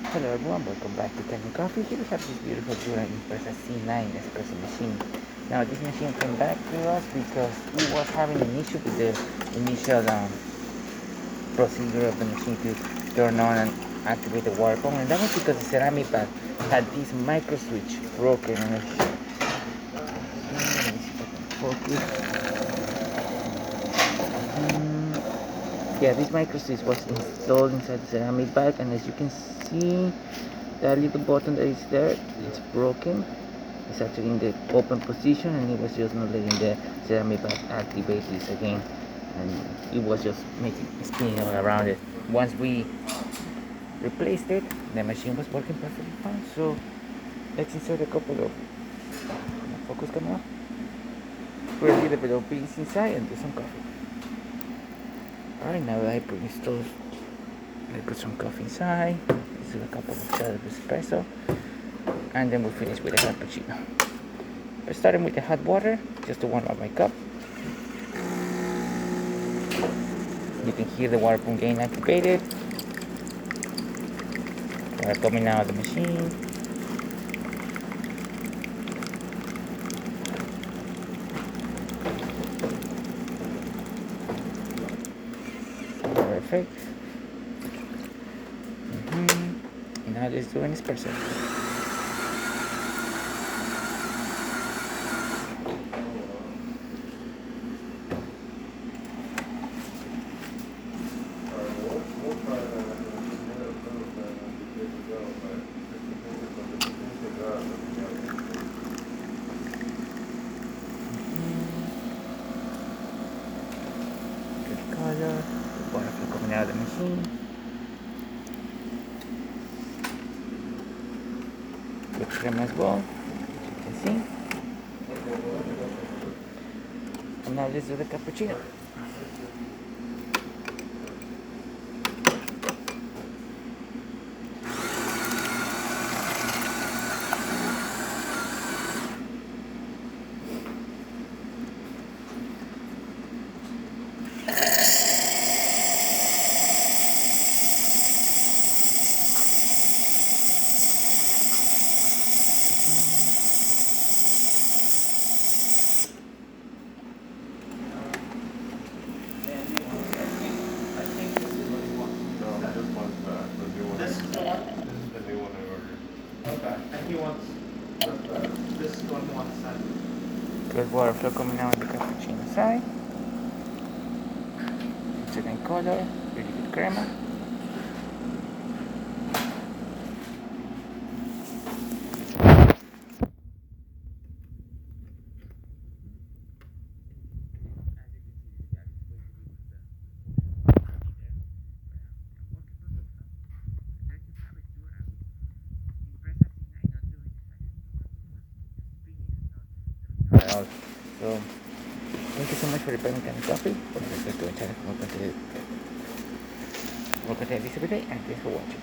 Hello everyone, welcome back to Kanen Coffee. Here we have this beautiful Jura C9 espresso machine. Now this machine came back to us because it was having an issue with the initial procedure of the machine to turn on and activate the water pump, and that was because the ceramic pad had this micro switch broken. And let me see if I can focus. Yeah, this micro switch was installed inside the ceramic bag, and as you can see, that little button that is there, it's broken. It's actually in the open position, and it was just not letting the ceramic bag activate this again, and it was just making spinning all around it. Once we replaced it, the machine was working perfectly fine. So let's insert a couple of focus camera, put a little bit of beans inside, and do some coffee. Alright, now that I installed, I put some coffee inside. Let's do a couple of shots of espresso, and then we'll finish with a cappuccino. We're starting with the hot water just to warm up my cup. You can hear the water pump getting activated. Water coming out of the machine. Perfect. And now let's do an espresso. Good color. The water flow coming out of the machine. Good cream as well, as you can see. And now let's do the cappuccino. Good water flow coming out of the cappuccino side. Excellent color, really good crema. So, thank you so much for repairing Kanen Coffee. Por supuesto, channel more content every day, and thanks for watching.